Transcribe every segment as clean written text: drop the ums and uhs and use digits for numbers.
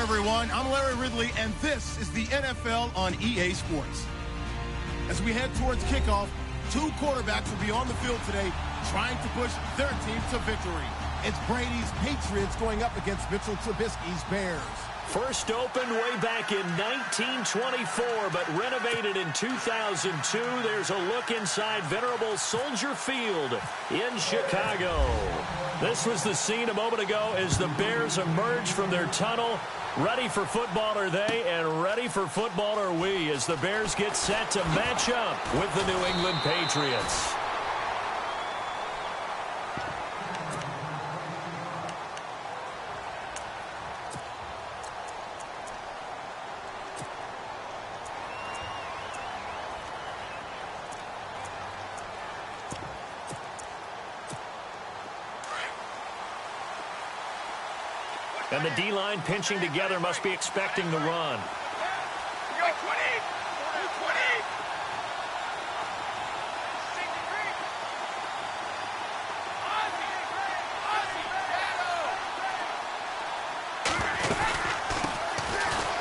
everyone. I'm Larry Ridley, and this is the NFL on EA Sports. As we head towards kickoff, two quarterbacks will be on the field today trying to push their team to victory. It's Brady's Patriots going up against Mitchell Trubisky's Bears. First opened way back in 1924, but renovated in 2002. There's a look inside venerable Soldier Field in Chicago. This was the scene a moment ago as the Bears emerged from their tunnel. Ready for football are they, and ready for football are we, as the Bears get set to match up with the New England Patriots. And the D-line pinching together must be expecting the run.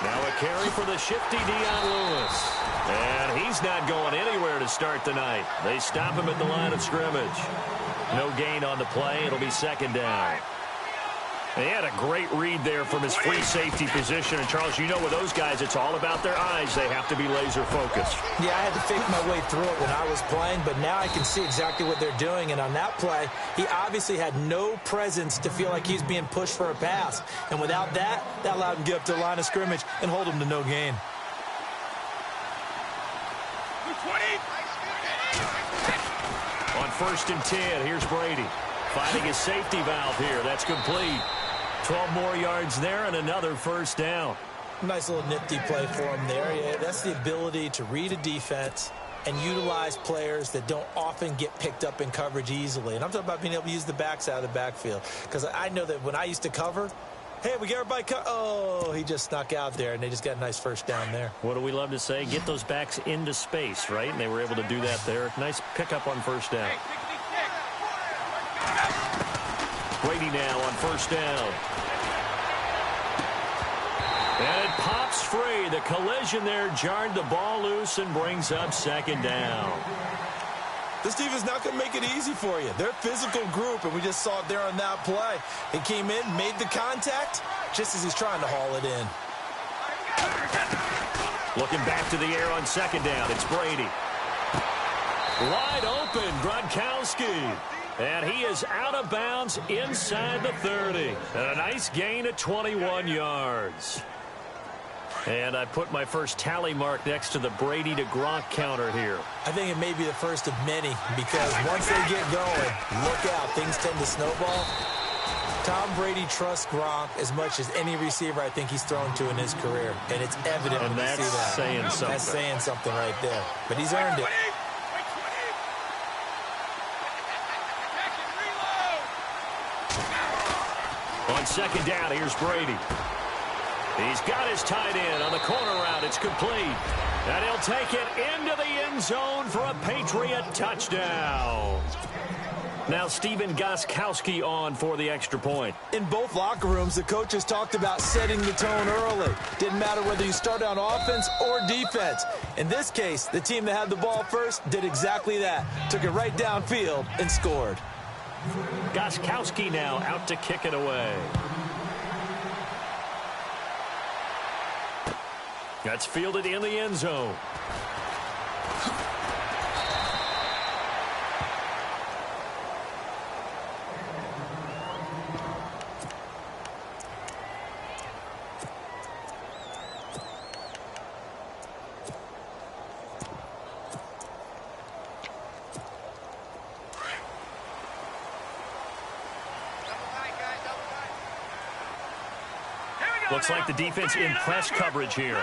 Now a carry for the shifty Dion Lewis. And he's not going anywhere to start the night. They stop him at the line of scrimmage. No gain on the play. It'll be second down. He had a great read there from his free safety position. And, Charles, you know with those guys, it's all about their eyes. They have to be laser focused. Yeah, I had to fake my way through it when I was playing, but now I can see exactly what they're doing. And on that play, he obviously had no presence to feel like he's being pushed for a pass. And without that, that allowed him to get up to the line of scrimmage and hold him to no gain. On 1st and 10, here's Brady. Finding his safety valve here. That's complete. 12 more yards there and another first down. Nice little nifty play for him there. Yeah, that's the ability to read a defense and utilize players that don't often get picked up in coverage easily. And I'm talking about being able to use the backs out of the backfield. Because I know that when I used to cover, hey, we get everybody oh, he just snuck out there, and they just got a nice first down there. What do we love to say? Get those backs into space, right? And they were able to do that there. Nice pickup on first down. Brady now on first down. And it pops free. The collision there jarred the ball loose and brings up second down. This defense is not going to make it easy for you. They're a physical group, and we just saw it there on that play. He came in, made the contact, just as he's trying to haul it in. Looking back to the air on second down. It's Brady. Wide open, Gronkowski. And he is out of bounds inside the 30. And a nice gain at 21 yards. And I put my first tally mark next to the Brady to Gronk counter here. I think it may be the first of many, because once they get going, look out, things tend to snowball. Tom Brady trusts Gronk as much as any receiver I think he's thrown to in his career. And it's evident when you see that. Saying something. That's saying something right there. But he's earned it. On second down, here's Brady. He's got his tight end on the corner route. It's complete. And he'll take it into the end zone for a Patriot touchdown. Now Stephen Gostkowski on for the extra point. In both locker rooms, the coaches talked about setting the tone early. Didn't matter whether you started on offense or defense. In this case, the team that had the ball first did exactly that. Took it right downfield and scored. Gostkowski now out to kick it away. That's fielded in the end zone. Looks like the defense in press coverage here.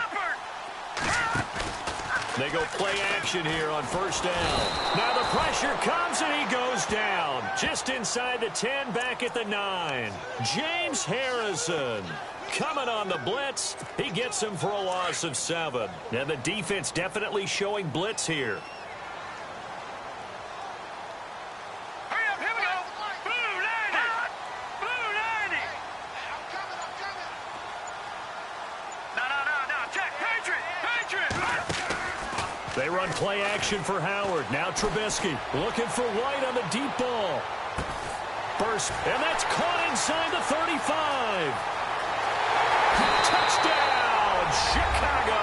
They go play action here on first down. Now the pressure comes and he goes down. Just inside the 10, back at the 9. James Harrison coming on the blitz. He gets him for a loss of 7. And the defense definitely showing blitz here. They run play action for Howard. Now Trubisky looking for White on the deep ball. Burst, and that's caught inside the 35. Touchdown, Chicago.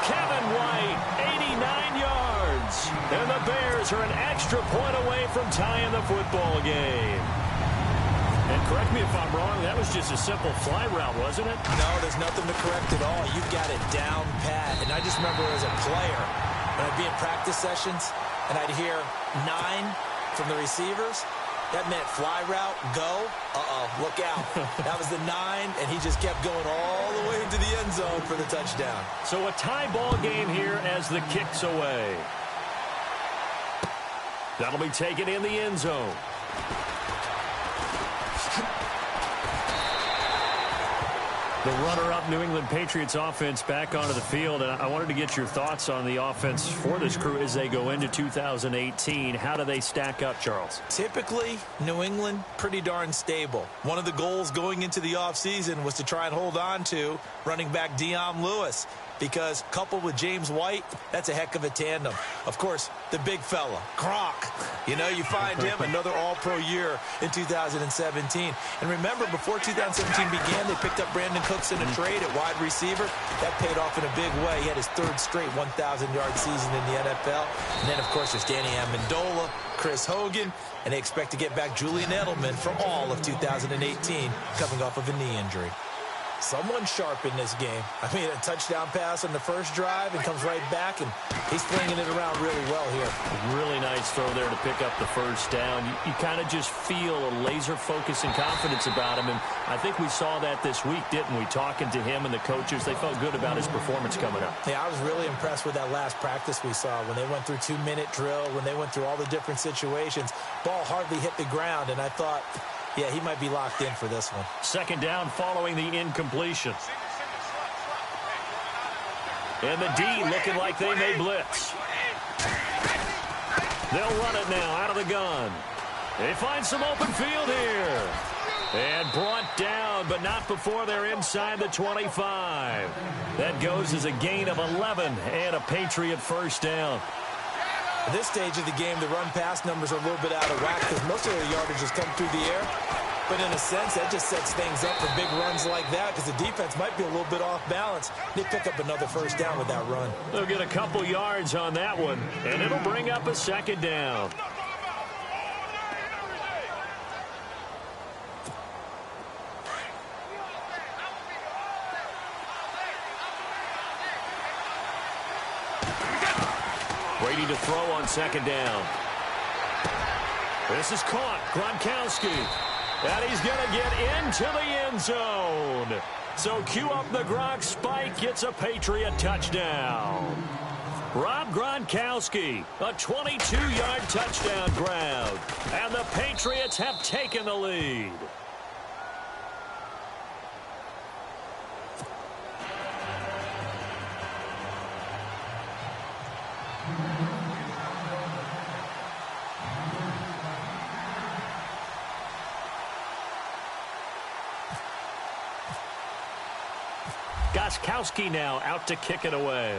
Kevin White, 89 yards. And the Bears are an extra point away from tying the football game. And correct me if I'm wrong, that was just a simple fly route, wasn't it? No, there's nothing to correct at all. You've got it down pat. And I just remember as a player, when I'd be in practice sessions, and I'd hear 9 from the receivers, that meant fly route, go, look out. That was the 9, and he just kept going all the way into the end zone for the touchdown. So a tie ball game here as the kick's away. That'll be taken in the end zone. The runner-up New England Patriots offense back onto the field. And I wanted to get your thoughts on the offense for this crew as they go into 2018. How do they stack up, Charles? Typically, New England, pretty darn stable. One of the goals going into the offseason was to try and hold on to running back Dion Lewis, because coupled with James White, that's a heck of a tandem. Of course, the big fella, Gronk. You know, you find him another all-pro year in 2017. And remember, before 2017 began, they picked up Brandon Cooks in a trade at wide receiver. That paid off in a big way. He had his 3rd straight 1,000-yard season in the NFL. And then, of course, there's Danny Amendola, Chris Hogan, and they expect to get back Julian Edelman for all of 2018, coming off of a knee injury. Someone sharp in this game. I mean, a touchdown pass on the first drive and comes right back, and he's flinging it around really well here. Really nice throw there to pick up the first down. You kind of just feel a laser focus and confidence about him, and I think we saw that this week, didn't we? Talking to him and the coaches, they felt good about his performance coming up. Yeah, I was really impressed with that last practice we saw when they went through 2-minute drill, when they went through all the different situations. Ball hardly hit the ground, and I thought, yeah, he might be locked in for this one. Second down following the incompletion. And the D looking like they may blitz. They'll run it now out of the gun. They find some open field here. And brought down, but not before they're inside the 25. That goes as a gain of 11 and a Patriot first down. At this stage of the game, the run-pass numbers are a little bit out of whack because most of their yardage has come through the air. But in a sense, that just sets things up for big runs like that because the defense might be a little bit off balance. They pick up another first down with that run. They'll get a couple yards on that one, and it'll bring up a second down. Waiting to throw on second down. This is caught. Gronkowski. And he's going to get into the end zone. So cue up the Gronk spike. Gets a Patriot touchdown. Rob Gronkowski, a 22-yard touchdown grab. And the Patriots have taken the lead. Gostkowski now out to kick it away.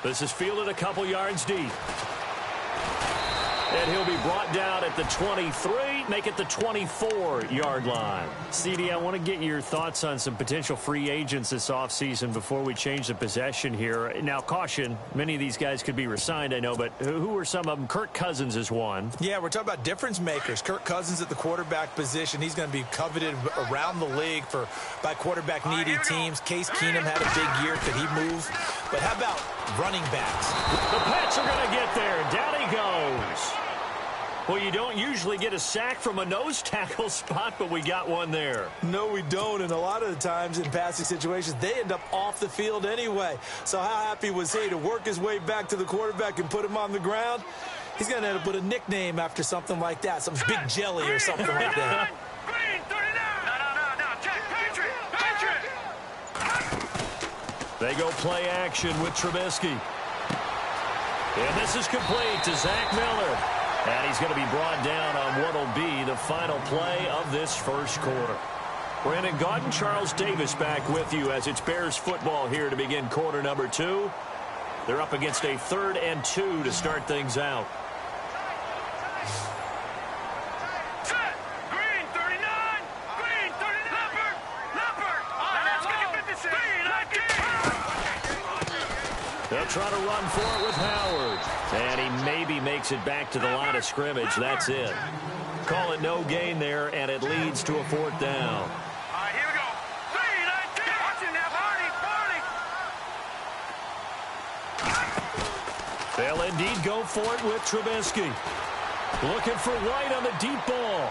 This is fielded a couple yards deep. And he'll be brought down at the 23, make it the 24-yard line. CD, I want to get your thoughts on some potential free agents this offseason before we change the possession here. Now, caution, many of these guys could be re-signed, I know, but who are some of them? Kirk Cousins is one. Yeah, we're talking about difference makers. Kirk Cousins at the quarterback position. He's going to be coveted around the league by quarterback-needy teams. Case Keenum had a big year. Could he move? But how about running backs? The Pats are going to get there. Down he goes. Well, you don't usually get a sack from a nose tackle spot, but we got one there. No, we don't, and a lot of the times in passing situations, they end up off the field anyway. So how happy was he to work his way back to the quarterback and put him on the ground? He's going to end up with a nickname after something like that, some Big Jelly or something like that. They go play action with Trubisky. And this is complete to Zach Miller. And he's going to be brought down on what will be the final play of this first quarter. Brandon Gaudin, Charles Davis back with you as it's Bears football here to begin quarter number 2. They're up against a 3rd and 2 to start things out. They'll try to run for it with Howard. And he maybe makes it back to the line of scrimmage. That's it. Call it no gain there, and it leads to a 4th down. All right, here we go. 3-19. Watch him now, Barney. They'll indeed go for it with Trubisky. Looking for White on the deep ball.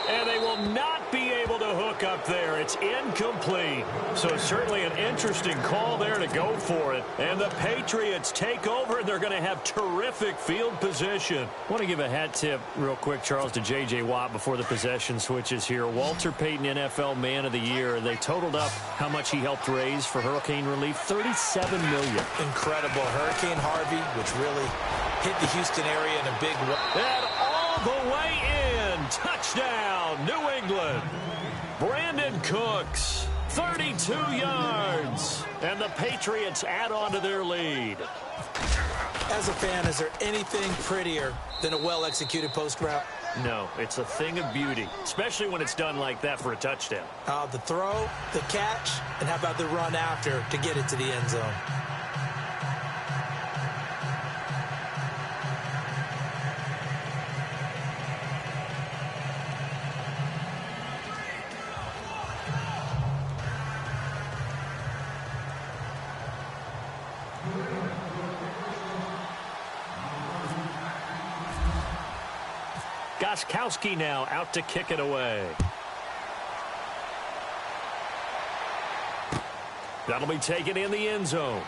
And they will not be able to hook up there. It's incomplete. So certainly an interesting call there to go for it. And the Patriots take over, and they're going to have terrific field position. I want to give a hat tip real quick, Charles, to J.J. Watt before the possession switches here. Walter Payton, NFL Man of the Year. They totaled up how much he helped raise for hurricane relief, $37 million. Incredible. Hurricane Harvey, which really hit the Houston area in a big way. And all the way in. Touchdown, New England. Brandon Cooks, 32 yards. And the Patriots add on to their lead. As a fan, is there anything prettier than a well-executed post route? No, it's a thing of beauty, especially when it's done like that for a touchdown. The throw, the catch, and how about the run after to get it to the end zone? Gostkowski now out to kick it away. That'll be taken in the end zone.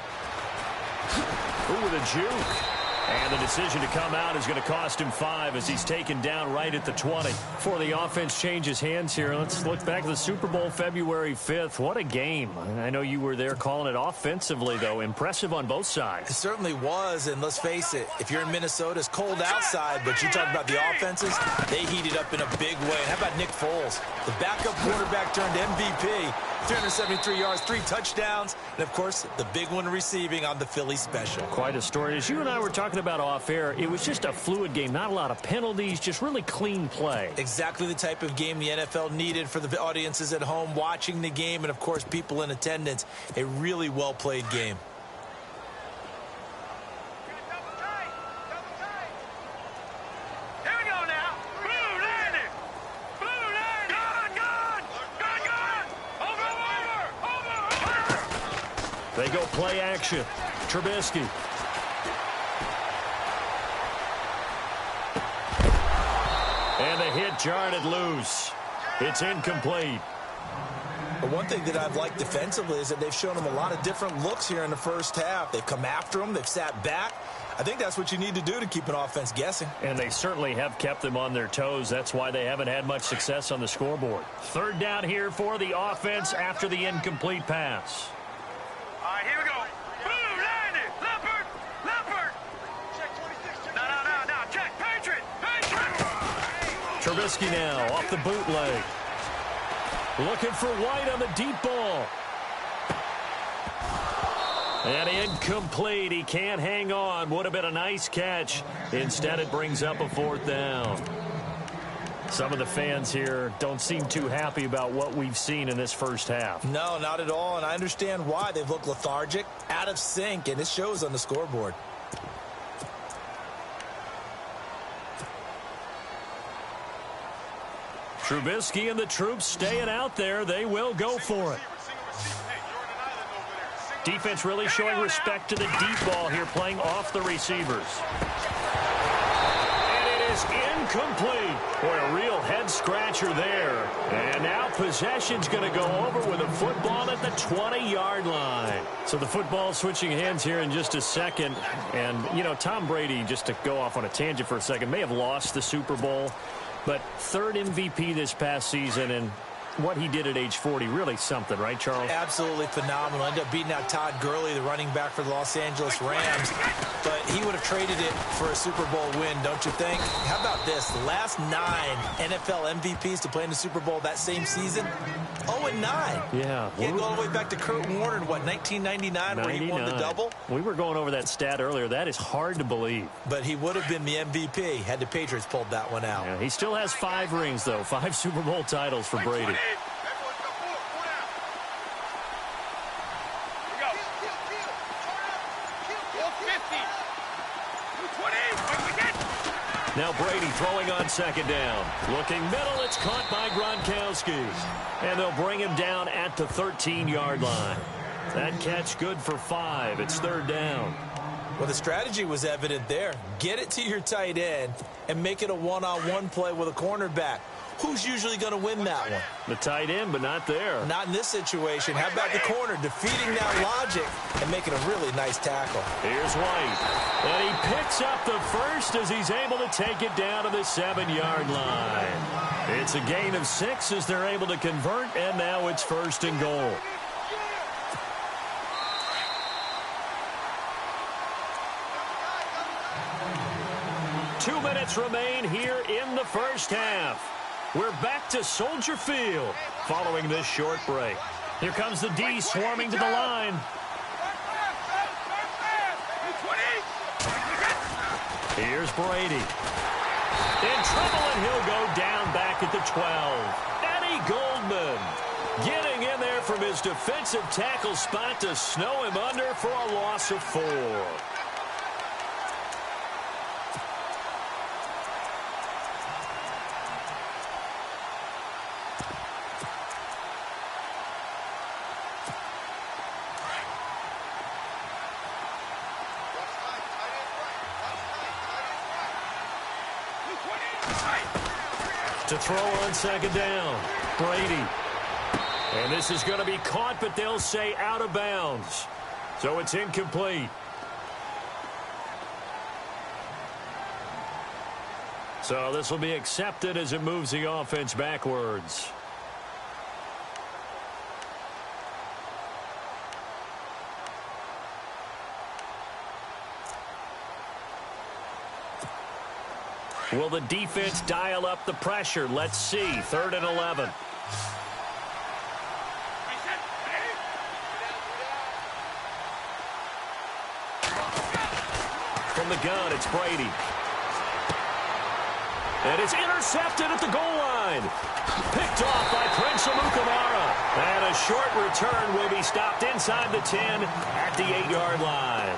Ooh, with a juke. And the decision to come out is going to cost him 5 as he's taken down right at the 20. Before the offense changes hands here, let's look back at the Super Bowl February 5th. What a game. I know you were there calling it offensively, though. Impressive on both sides. It certainly was, and let's face it, if you're in Minnesota, it's cold outside, but you talk about the offenses, they heated up in a big way. And how about Nick Foles? The backup quarterback turned MVP. 373 yards, 3 touchdowns, and, of course, the big one receiving on the Philly special. Quite a story. As you and I were talking about off air, it was just a fluid game. Not a lot of penalties, just really clean play. Exactly the type of game the NFL needed for the audiences at home watching the game and, of course, people in attendance. A really well-played game. They go play action. Trubisky. And the hit jarred it loose. It's incomplete. But one thing that I've liked defensively is that they've shown them a lot of different looks here in the first half. They've come after them. They've sat back. I think that's what you need to do to keep an offense guessing. And they certainly have kept them on their toes. That's why they haven't had much success on the scoreboard. 3rd down here for the offense after the incomplete pass. All right, here we go. Blue, Randy, Leopard. Check 26. No. Check, Patriot. Trubisky now off the bootleg. Looking for White on the deep ball. And incomplete. He can't hang on. Would have been a nice catch. Instead, it brings up a 4th down. Some of the fans here don't seem too happy about what we've seen in this first half. No, not at all, and I understand why. They've looked lethargic, out of sync, and it shows on the scoreboard. Trubisky and the troops staying out there. They will go for it. Defense really showing respect to the deep ball here, playing off the receivers. Incomplete. Boy, a real head-scratcher there. And now possession's going to go over with a football at the 20-yard line. So the football switching hands here in just a second. And, you know, Tom Brady, just to go off on a tangent for a second, may have lost the Super Bowl, but 3rd MVP this past season. And what he did at age 40, really something, right, Charles? Absolutely phenomenal. Ended up beating out Todd Gurley, the running back for the Los Angeles Rams. But he would have traded it for a Super Bowl win, don't you think? How about this? The last 9 NFL MVPs to play in the Super Bowl that same season, 0-9. Yeah. He had to go all the way back to Kurt Warner in, what, 1999, where he won the double? We were going over that stat earlier. That is hard to believe. But he would have been the MVP had the Patriots pulled that one out. Yeah, he still has 5 rings, though. 5 Super Bowl titles for Brady. Now Brady throwing on second down. Looking middle, it's caught by Gronkowski. And they'll bring him down at the 13-yard line. That catch good for 5. It's third down. Well, the strategy was evident there. Get it to your tight end and make it a one-on-one play with a cornerback. Who's usually going to win that one? The tight end, but not there. Not in this situation. How about the corner defeating that logic and making a really nice tackle? Here's White. And he picks up the first as he's able to take it down to the 7-yard line. It's a gain of 6 as they're able to convert, and now it's first and goal. Two minutes remain here in the first half. We're back to Soldier Field following this short break. Here comes the D swarming to the line. Here's Brady. In trouble, and he'll go down back at the 12. Eddie Goldman getting in there from his defensive tackle spot to snow him under for a loss of 4. To throw on second down, Brady. And this is going to be caught, but they'll say out of bounds. So it's incomplete. So this will be accepted as it moves the offense backwards. Will the defense dial up the pressure? Let's see. 3rd and 11. From the gun, it's Brady. And it's intercepted at the goal line. Picked off by Prince Amukamara. And a short return will be stopped inside the 10 at the 8-yard line.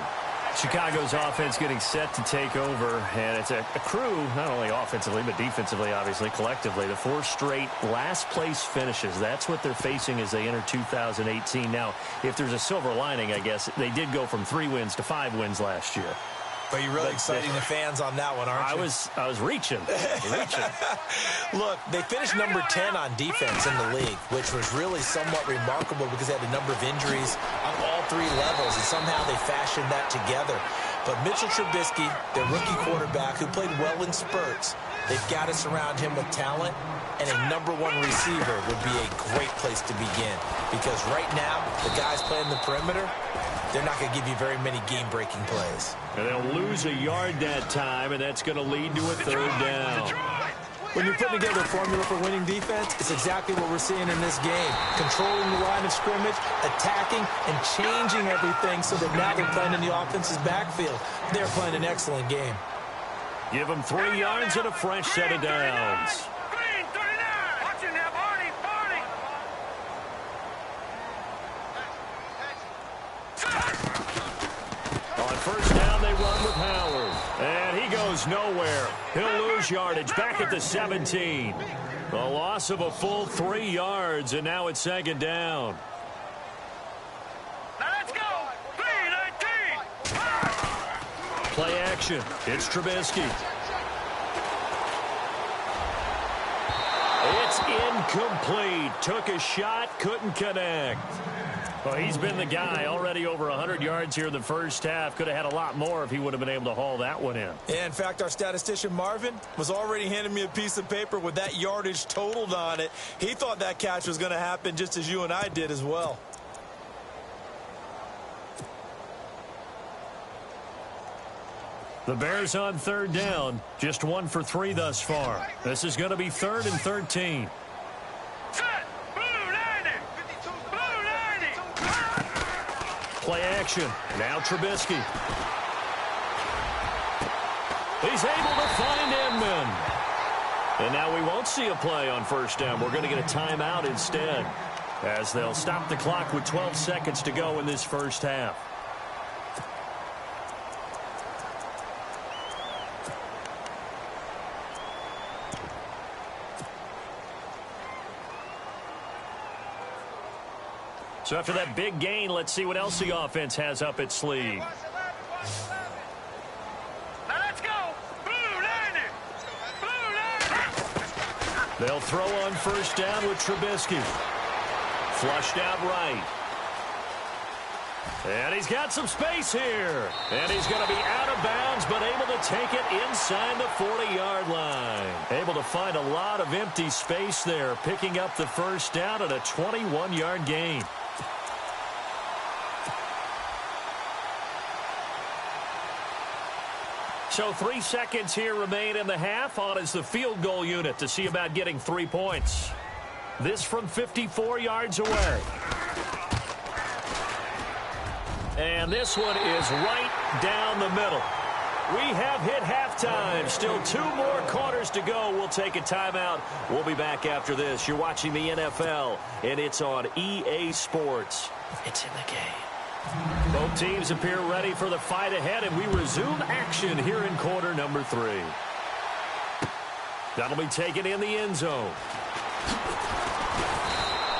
Chicago's offense getting set to take over, and it's a crew, not only offensively, but defensively, obviously, collectively. The 4 straight last-place finishes. That's what they're facing as they enter 2018. Now, if there's a silver lining, I guess, they did go from 3 wins to 5 wins last year. But you're really exciting the fans on that one, aren't you? I was reaching. Look, they finished number 10 on defense in the league, which was really somewhat remarkable because they had a number of injuries on all 3 levels, and somehow they fashioned that together. But Mitchell Trubisky, their rookie quarterback, who played well in spurts, they've got to surround him with talent, and a number 1 receiver would be a great place to begin. Because right now, the guys playing the perimeter, they're not going to give you very many game-breaking plays. And they'll lose a yard that time, and that's going to lead to a 3rd down. When you're putting together a formula for winning defense, it's exactly what we're seeing in this game. Controlling the line of scrimmage, attacking, and changing everything so that now they're playing in the offense's backfield. They're playing an excellent game. Give them 3 yards and a fresh set of downs. On first down, they run with Howard. And he goes nowhere. He'll lose yardage back at the 17. A loss of a full 3 yards, and now it's 2nd down. Now let's go. 3-19. Play action. It's Trubisky. It's Incomplete. Took a shot, couldn't connect. Well, he's been the guy already over 100 yards here in the first half. Could have had a lot more if he would have been able to haul that one in. Yeah, in fact, our statistician Marvin was already handing me a piece of paper with that yardage totaled on it. He thought that catch was going to happen just as you and I did as well. The Bears on third down. Just 1 for 3 thus far. This is going to be 3rd and 13. Play action. Now Trubisky. He's able to find Inman. And now we won't see a play on first down. We're going to get a timeout instead, as they'll stop the clock with 12 seconds to go in this first half. So after that big gain, let's see what else the offense has up its sleeve. Now let's go. They'll throw on first down with Trubisky. Flushed out right. And he's got some space here. And he's going to be out of bounds, but able to take it inside the 40-yard line. Able to find a lot of empty space there, picking up the first down at a 21-yard gain. So 3 seconds here remain in the half. On is the field goal unit to see about getting 3 points. This from 54 yards away. And this one is right down the middle. We have hit halftime. Still 2 more quarters to go. We'll take a timeout. We'll be back after this. You're watching the NFL, and it's on EA Sports. It's in the game. Both teams appear ready for the fight ahead, and we resume action here in quarter number 3. That'll be taken in the end zone.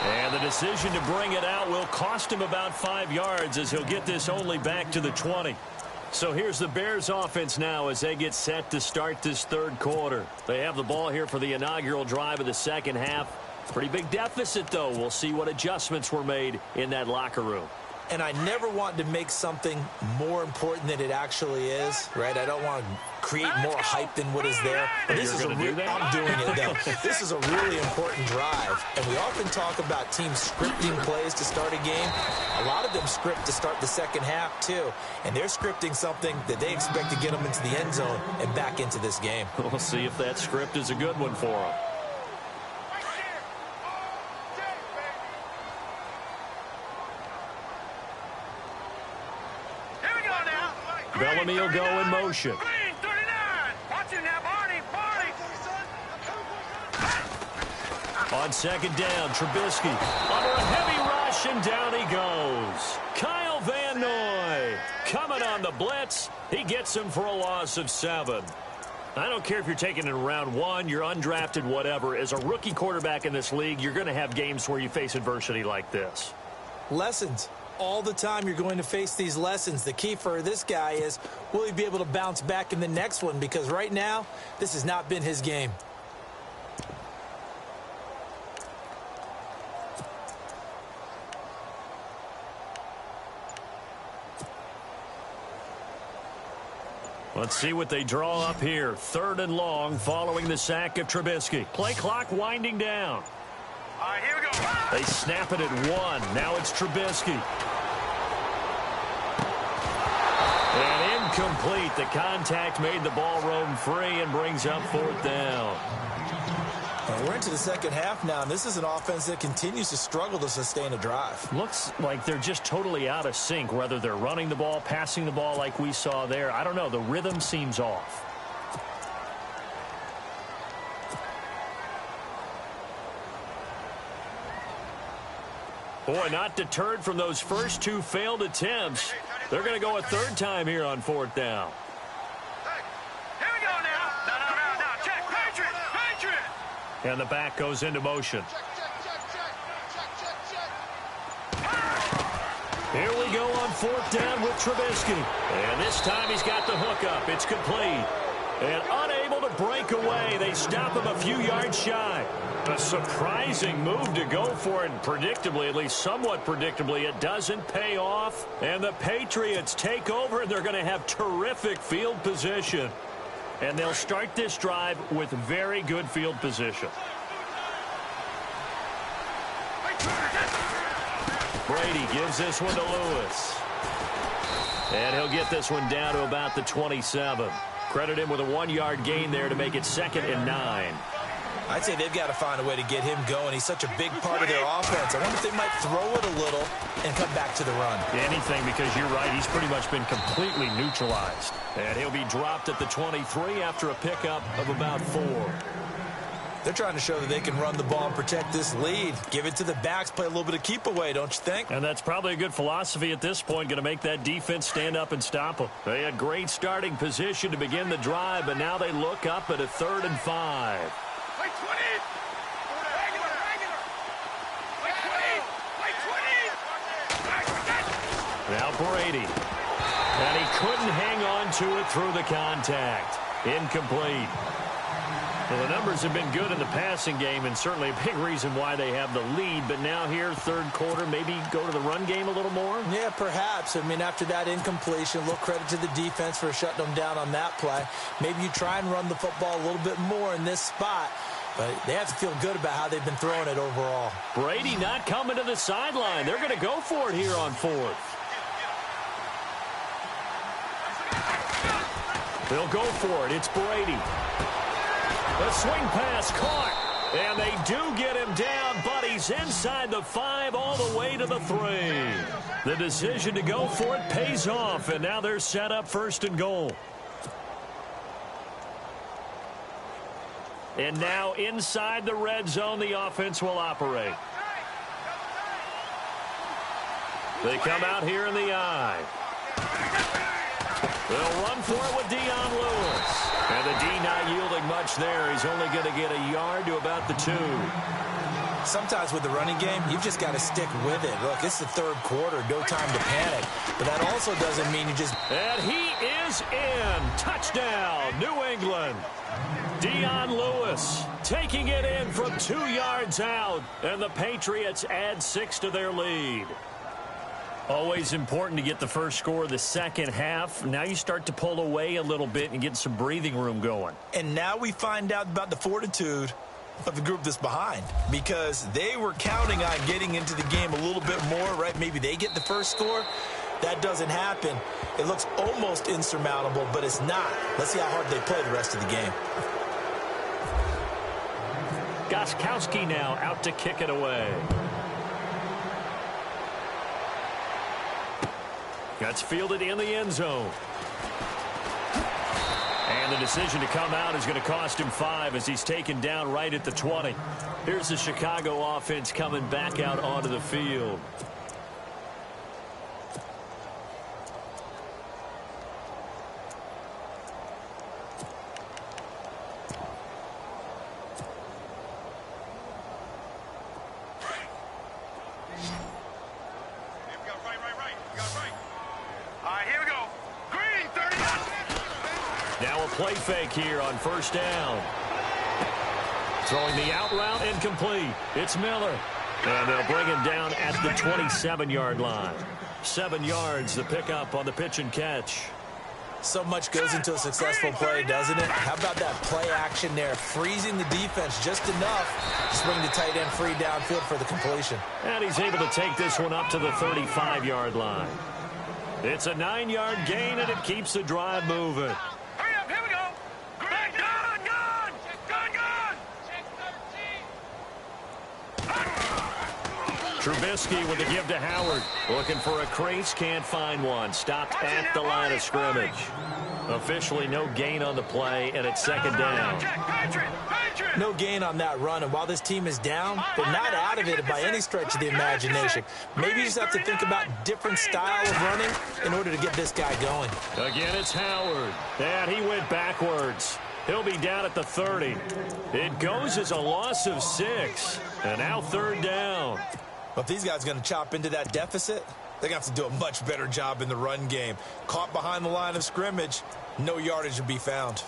And the decision to bring it out will cost him about 5 yards, as he'll get this only back to the 20. So here's the Bears offense now as they get set to start this third quarter. They have the ball here for the inaugural drive of the second half. Pretty big deficit, though. We'll see what adjustments were made in that locker room. And I never want to make something more important than it actually is, right? I don't want to create more hype than what is there. But this is I'm doing it, though. This is a really important drive. And we often talk about teams scripting plays to start a game. A lot of them script to start the second half, too. And they're scripting something that they expect to get them into the end zone and back into this game. We'll see if that script is a good one for them. Bellamy will go in motion. On second down, Trubisky under a heavy rush, and down he goes. Kyle Van Noy coming on the blitz. He gets him for a loss of 7. I don't care if you're taking it in round 1, you're undrafted, whatever. As a rookie quarterback in this league, you're going to have games where you face adversity like this. Lessons. All the time you're going to face these lessons. The key for this guy is, will he be able to bounce back in the next one? Because right now, this has not been his game. Let's see what they draw up here. 3rd and long following the sack of Trubisky. Play clock winding down. All right, here we go. They snap it at 1. Now it's Trubisky. And incomplete. The contact made the ball roam free and brings up 4th down. And we're into the second half now, and this is an offense that continues to struggle to sustain a drive. Looks like they're just totally out of sync, whether they're running the ball, passing the ball like we saw there. I don't know. The rhythm seems off. Boy, not deterred from those first 2 failed attempts. They're going to go a 3rd time here on 4th down. Here we go now. Now. Check. Patriot. And the back goes into motion. Here we go on 4th down with Trubisky. And this time he's got the hookup. It's complete. And unable able to break away. They stop him a few yards shy. A surprising move to go for it, and predictably, at least somewhat predictably, it doesn't pay off. And the Patriots take over, and they're going to have terrific field position. And they'll start this drive with very good field position. Brady gives this one to Lewis. And he'll get this one down to about the 27. Credit him with a 1-yard gain there to make it 2nd and 9. I'd say they've got to find a way to get him going. He's such a big part of their offense. I wonder if they might throw it a little and come back to the run. Anything, because you're right, he's pretty much been completely neutralized. And he'll be dropped at the 23 after a pickup of about 4. They're trying to show that they can run the ball and protect this lead. Give it to the backs, play a little bit of keep away, don't you think? And that's probably a good philosophy at this point, going to make that defense stand up and stop them. They had great starting position to begin the drive, but now they look up at a 3rd and 5. Now Brady. And he couldn't hang on to it through the contact. Incomplete. Well, the numbers have been good in the passing game, and certainly a big reason why they have the lead. But now here, 3rd quarter, maybe go to the run game a little more? Yeah, perhaps. I mean, after that incompletion, a little credit to the defense for shutting them down on that play. Maybe you try and run the football a little bit more in this spot. But they have to feel good about how they've been throwing it overall. Brady not coming to the sideline. They're going to go for it here on 4th. They'll go for it. It's Brady. The swing pass caught. And they do get him down, but he's inside the 5 all the way to the 3. The decision to go for it pays off, and now they're set up 1st and goal. And now inside the red zone, the offense will operate. They come out here in the I. They'll run for it with Dion Lewis. And the D not yielding much there. He's only going to get a yard to about the 2. Sometimes with the running game, you've just got to stick with it. Look, it's the 3rd quarter, no time to panic. But that also doesn't mean you just... And he is in. Touchdown, New England. Dion Lewis taking it in from 2 yards out. And the Patriots add 6 to their lead. Always important to get the first score of the second half. Now you start to pull away a little bit and get some breathing room going. And now we find out about the fortitude of the group that's behind, because they were counting on getting into the game a little bit more, right? Maybe they get the first score. That doesn't happen. It looks almost insurmountable, but it's not. Let's see how hard they play the rest of the game. Gostkowski now out to kick it away. That's fielded in the end zone. And the decision to come out is going to cost him 5 as he's taken down right at the 20. Here's the Chicago offense coming back out onto the field. Play fake here on 1st down. Throwing the out route incomplete. It's Miller. And they'll bring him down at the 27-yard line. 7 yards, the pickup on the pitch and catch. So much goes into a successful play, doesn't it? How about that play action there? Freezing the defense just enough to swing the tight end free downfield for the completion. And he's able to take this one up to the 35-yard line. It's a 9-yard gain, and it keeps the drive moving. Trubisky with the give to Howard. Looking for a crease, can't find one. Stopped at the line of scrimmage. Officially no gain on the play, and it's 2nd down. No gain on that run, and while this team is down, they're not out of it by any stretch of the imagination. Maybe you just have to think about different style of running in order to get this guy going. Again, it's Howard. And he went backwards. He'll be down at the 30. It goes as a loss of 6, and now 3rd down. Well, if these guys are going to chop into that deficit, they're going to have to do a much better job in the run game. Caught behind the line of scrimmage, no yardage to be found.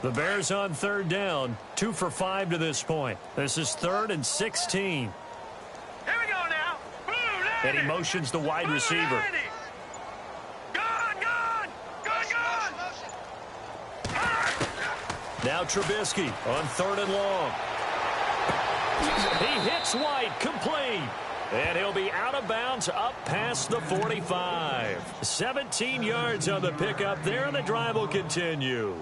The Bears on third down, 2 for 5 to this point. This is 3rd and 16. Here we go now. And he motions the wide receiver. Gone. Now Trubisky on 3rd and long. He hits White, complete. And he'll be out of bounds up past the 45. 17 yards on the pickup there, and the drive will continue.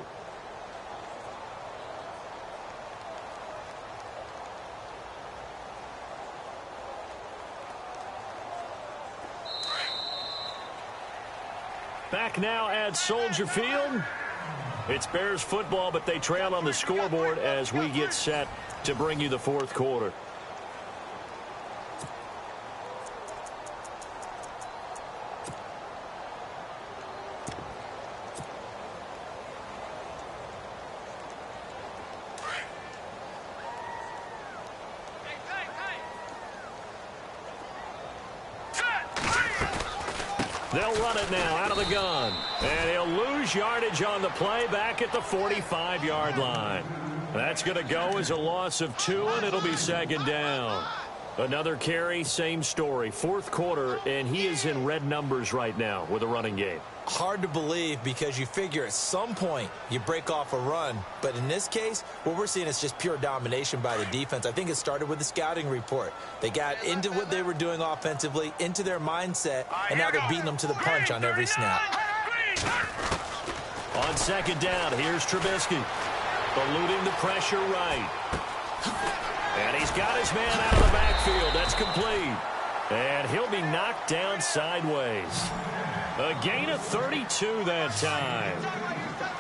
Back now at Soldier Field. It's Bears football, but they trail on the scoreboard as we get set to bring you the 4th quarter. They'll run it now out of the gun. And he'll lose yardage on the play back at the 45-yard line. That's going to go as a loss of 2, and it'll be 2nd down. Another carry, same story. 4th quarter, and he is in red numbers right now with a running game. Hard to believe because you figure at some point you break off a run. But in this case, what we're seeing is just pure domination by the defense. I think it started with the scouting report. They got into what they were doing offensively, into their mindset, and now they're beating them to the punch on every snap. On 2nd down, here's Trubisky. Eluding the pressure right. And he's got his man out of the backfield. That's complete. And he'll be knocked down sideways. A gain of 32 that time.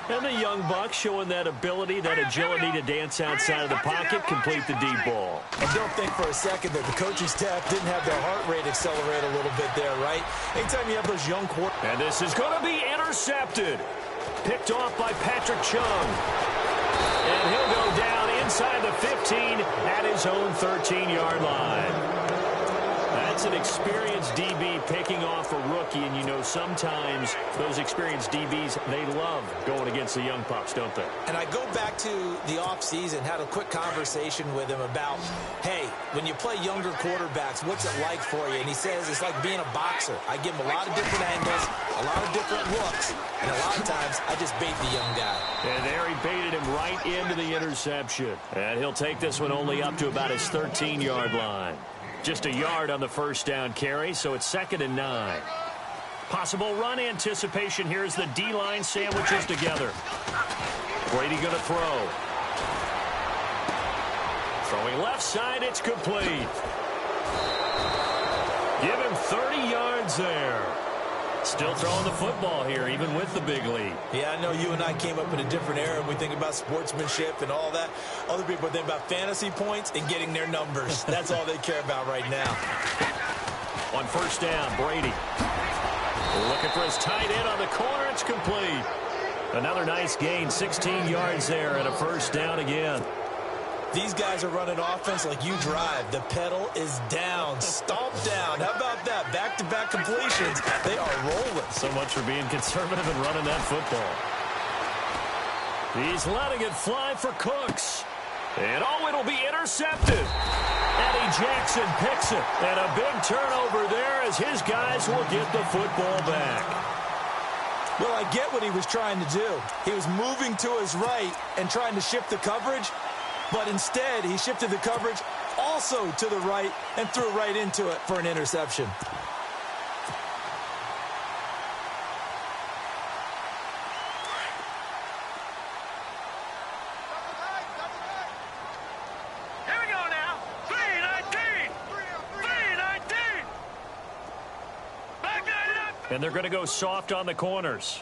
And the young buck showing that ability, that agility to dance outside of the pocket, complete the deep ball. And don't think for a second that the coaching staff didn't have their heart rate accelerate a little bit there, right? Anytime you have those young quarterbacks. And this is going to be intercepted. Picked off by Patrick Chung. And he'll go down inside the 15 at his own 13-yard line. That's an experienced DB picking off a rookie, and you know sometimes those experienced DBs, they love going against the young pups, don't they? And I go back to the offseason, had a quick conversation with him about, hey, when you play younger quarterbacks, what's it like for you? And he says it's like being a boxer. I give him a lot of different angles, a lot of different looks, and a lot of times I just bait the young guy. And there he baited him right into the interception. And he'll take this one only up to about his 13-yard line. Just a yard on the 1st down carry, so it's 2nd and 9. Possible run anticipation. Here's the D-line sandwiches together. Brady going to throw. Throwing left side, it's complete. Give him 30 yards there. Still throwing the football here, even with the big lead. Yeah, I know you and I came up in a different era, and we think about sportsmanship and all that. Other people think about fantasy points and getting their numbers. That's all they care about right now. On 1st down, Brady. Looking for his tight end on the corner. It's complete. Another nice gain, 16 yards there, and a 1st down again. These guys are running offense like you drive. The pedal is down, stomp down. How about that? Back-to-back completions. They are rolling. So much for being conservative and running that football. He's letting it fly for Cooks. And it'll be intercepted. Eddie Jackson picks it. And a big turnover there as his guys will get the football back. Well, I get what he was trying to do. He was moving to his right and trying to shift the coverage. But instead, he shifted the coverage also to the right and threw right into it for an interception. Here we go now. 3-19. 3-19. Back that up. And they're going to go soft on the corners.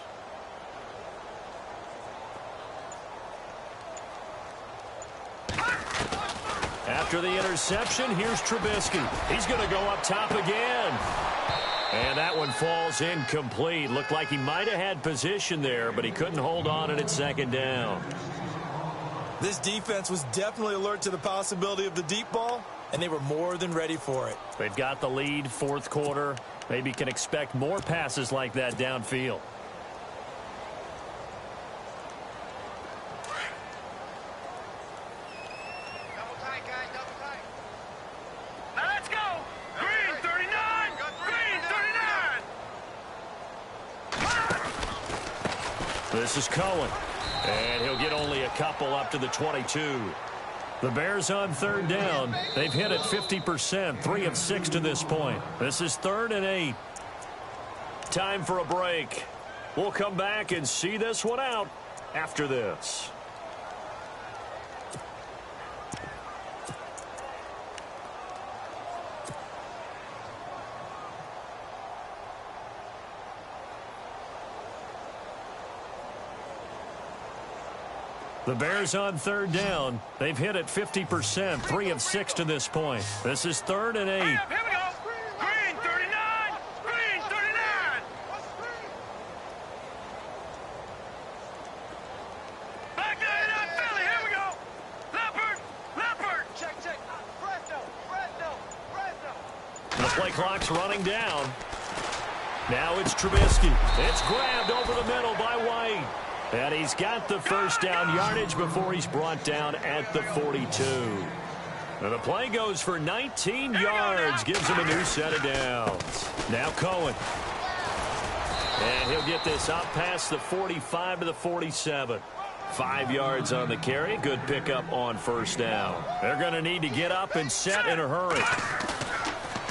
After the interception, here's Trubisky. He's going to go up top again. And that one falls incomplete. Looked like he might have had position there, but he couldn't hold on and it's 2nd down. This defense was definitely alert to the possibility of the deep ball, and they were more than ready for it. They've got the lead, 4th quarter. Maybe can expect more passes like that downfield. This is Cohen. And he'll get only a couple up to the 22. The Bears on third down. They've hit it 50%, 3 of 6 to this point. This is 3rd and 8. Time for a break. We'll come back and see this one out after this. The Bears on third down. They've hit it 50%, 3 of 6 to this point. This is 3rd and 8. Here we go. Green 39. Green 39. Back there in that Philly. Here we go. Leopard. Leopard. Check. Fresno. The play clock's running down. Now it's Trubisky. It's grabbed over the middle by White. And he's got the first down yardage before he's brought down at the 42. And the play goes for 19 yards, gives him a new set of downs. Now Cohen. And he'll get this up past the 45 to the 47. 5 yards on the carry. Good pickup on first down. They're going to need to get up and set in a hurry.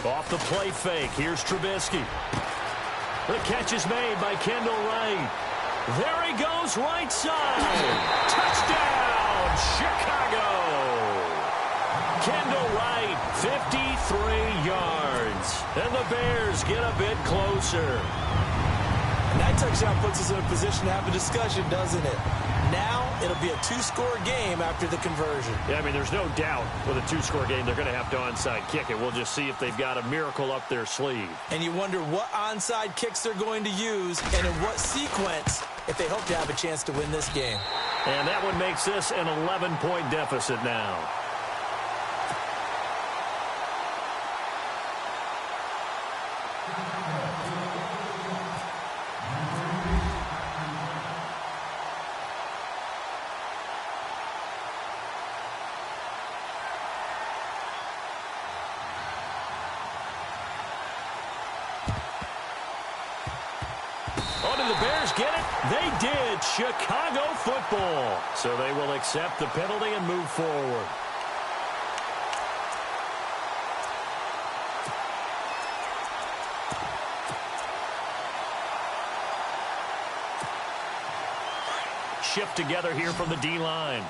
Off the play fake. Here's Trubisky. The catch is made by Kendall Wright. There he goes, right side. Touchdown, Chicago. Kendall Wright, 53 yards. And the Bears get a bit closer. And that touchdown puts us in a position to have a discussion, doesn't it? Now it'll be a 2-score game after the conversion. Yeah, I mean, there's no doubt with a 2-score game they're going to have to onside kick it. We'll just see if they've got a miracle up their sleeve. And you wonder what onside kicks they're going to use and in what sequence if they hope to have a chance to win this game. And that one makes this an 11-point deficit now. The Bears get it? They did. Chicago football. So they will accept the penalty and move forward. Shift together here from the D-line.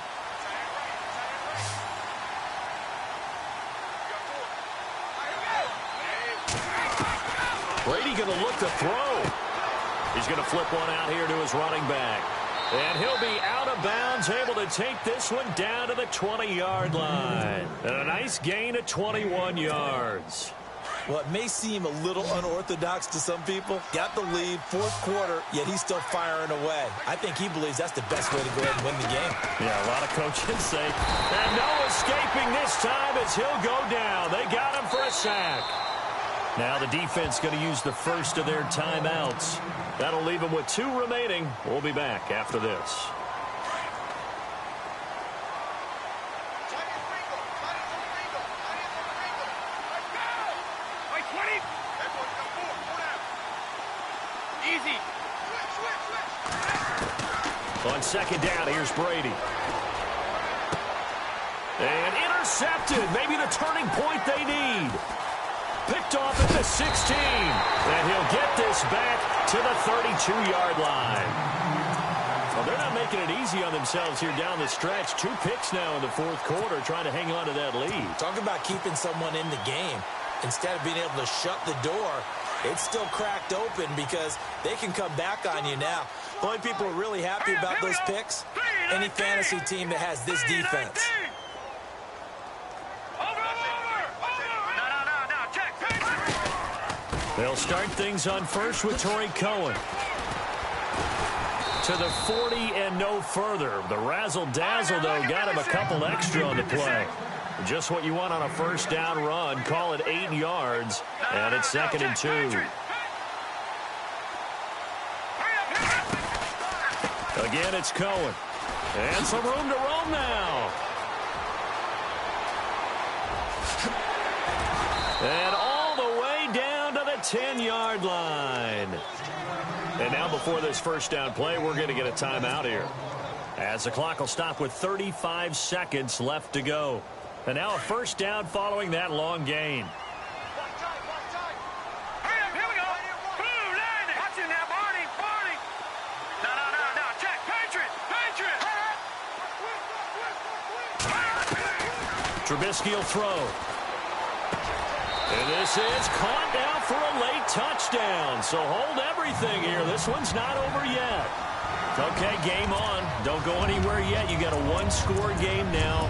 Brady going to look to throw. He's going to flip one out here to his running back. And he'll be out of bounds, able to take this one down to the 20-yard line. And a nice gain of 21 yards. Well, it may seem a little unorthodox to some people. Got the lead, 4th quarter, yet he's still firing away. I think he believes that's the best way to go ahead and win the game. Yeah, a lot of coaches say, and no escaping this time as he'll go down. They got him for a sack. Now the defense going to use the first of their timeouts. That'll leave them with 2 remaining. We'll be back after this. Easy. On second down, here's Brady. And intercepted. Maybe the turning point they need. Picked off at the 16. And he'll get this back to the 32-yard line. Well, they're not making it easy on themselves here down the stretch. 2 picks now in the 4th quarter, trying to hang on to that lead. Talk about keeping someone in the game. Instead of being able to shut the door, it's still cracked open because they can come back on you now. The only people who are really happy about those picks, any fantasy team that has this defense. They'll start things on first with Torrey Cohen. To the 40 and no further. The razzle-dazzle, though, got him a couple extra on the play. Just what you want on a first down run. Call it 8 yards, and it's 2nd and 2. Again, it's Cohen. And some room to roam now. And all the way down to the 10-yard line. And now before this first down play, we're going to get a timeout here, as the clock will stop with 35 seconds left to go. And now a first down following that long gain. Trubisky will throw. And this is caught now for a late touchdown. So hold everything here. This one's not over yet. Okay, game on. Don't go anywhere yet. You got a one-score game now.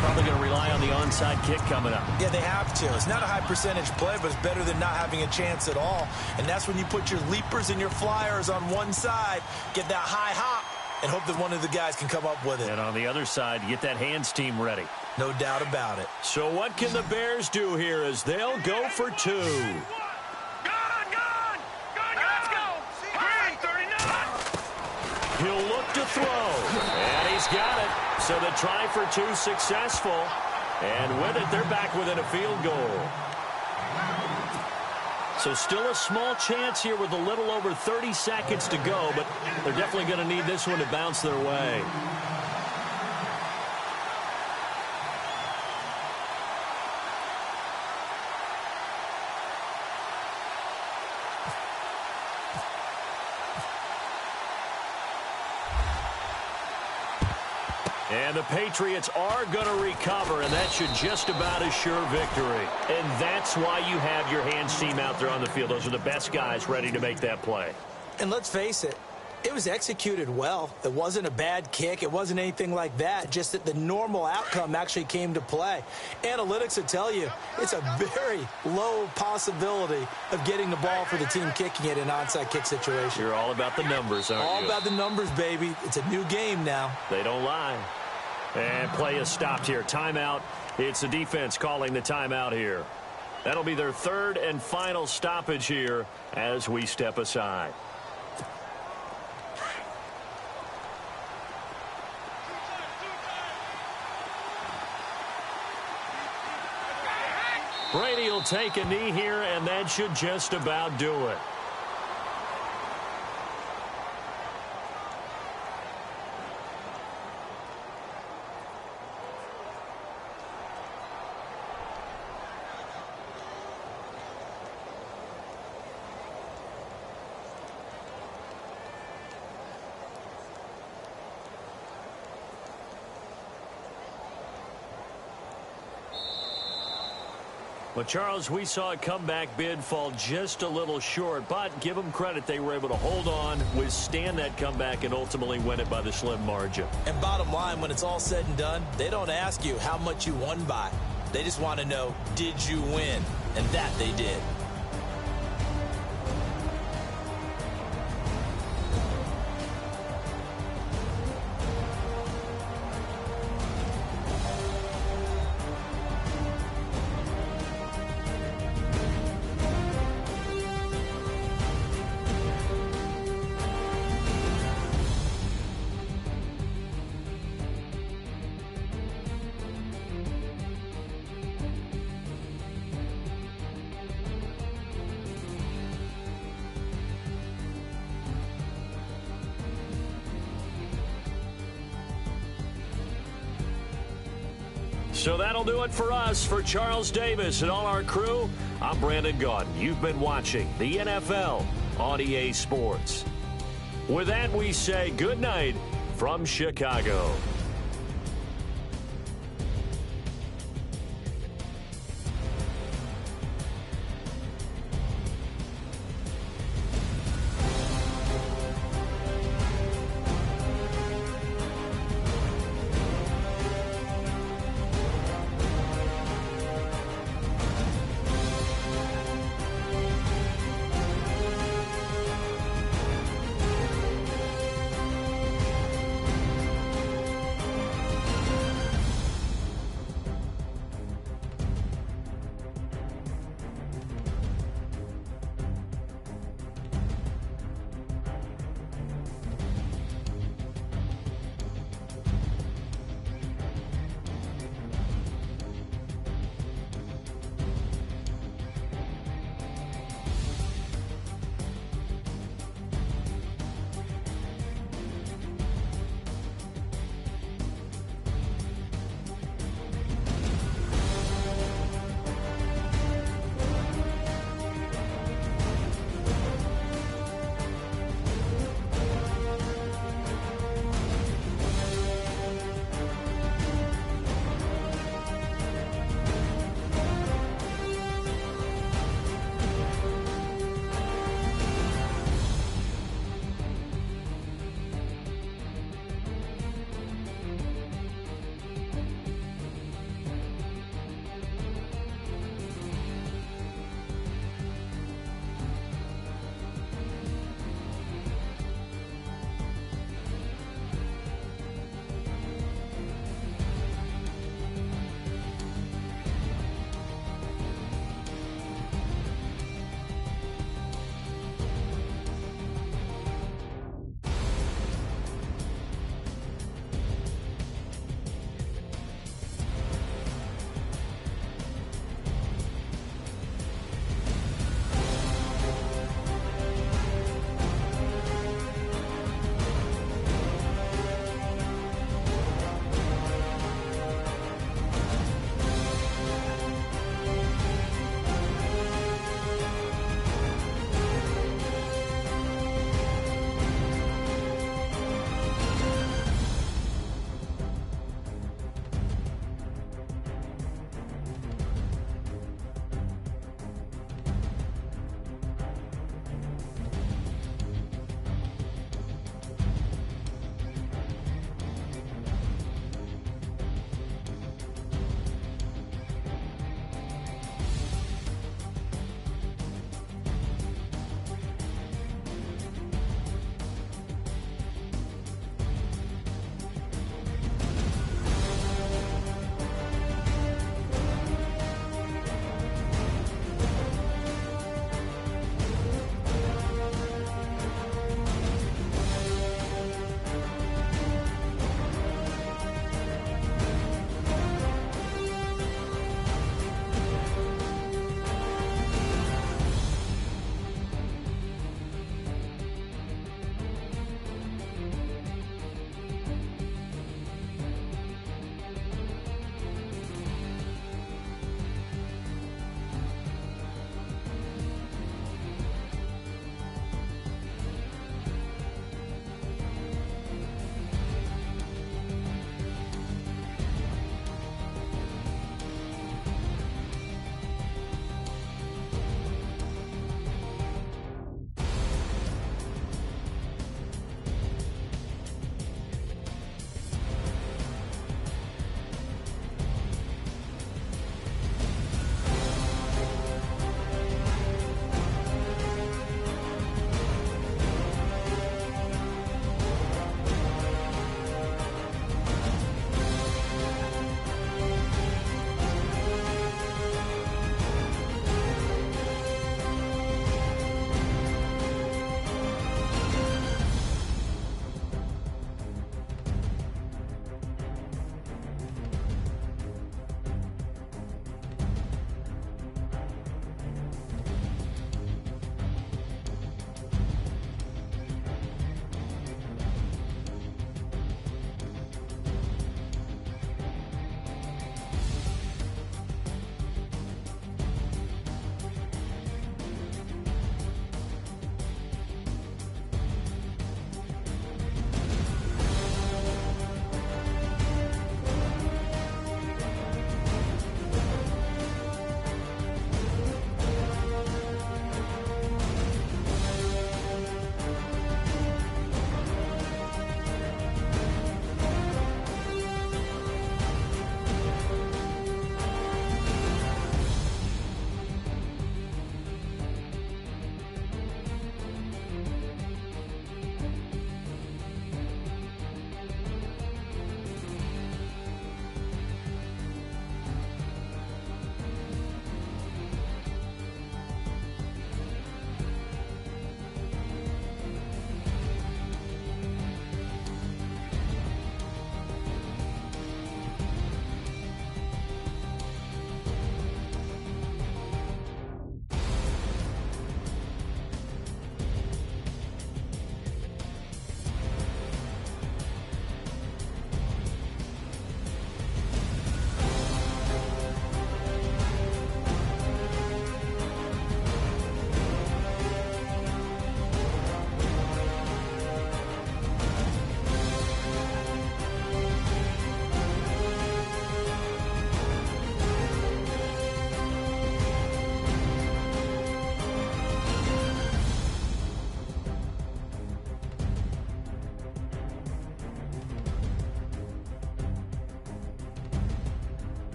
Probably going to rely on the onside kick coming up. Yeah, they have to. It's not a high percentage play, but it's better than not having a chance at all. And that's when you put your leapers and your flyers on one side, get that high hop, and hope that one of the guys can come up with it. And on the other side, you get that hands team ready. No doubt about it. So what can the Bears do here as they'll go for two? Let's go. 39. He'll look to throw. And he's got it. So the try for two successful. And with it, they're back within a field goal. So still a small chance here with a little over 30 seconds to go, but they're definitely going to need this one to bounce their way. And the Patriots are going to recover, and that should just about assure victory. And that's why you have your hands team out there on the field. Those are the best guys ready to make that play. And let's face it, it was executed well. It wasn't a bad kick. It wasn't anything like that, just that the normal outcome actually came to play. Analytics will tell you it's a very low possibility of getting the ball for the team kicking it in an onside kick situation. You're all about the numbers, aren't you? All about the numbers, baby. It's a new game now. They don't lie. And play is stopped here. Timeout. It's the defense calling the timeout here. That'll be their third and final stoppage here as we step aside. Brady will take a knee here, and that should just about do it. Well, Charles, we saw a comeback bid fall just a little short, but give them credit. They were able to hold on, withstand that comeback, and ultimately win it by the slim margin. And bottom line, when it's all said and done, they don't ask you how much you won by. They just want to know, did you win? And that they did. So that'll do it for us. For Charles Davis and all our crew, I'm Brandon Gaudin. You've been watching the NFL on EA Sports. With that, we say good night from Chicago.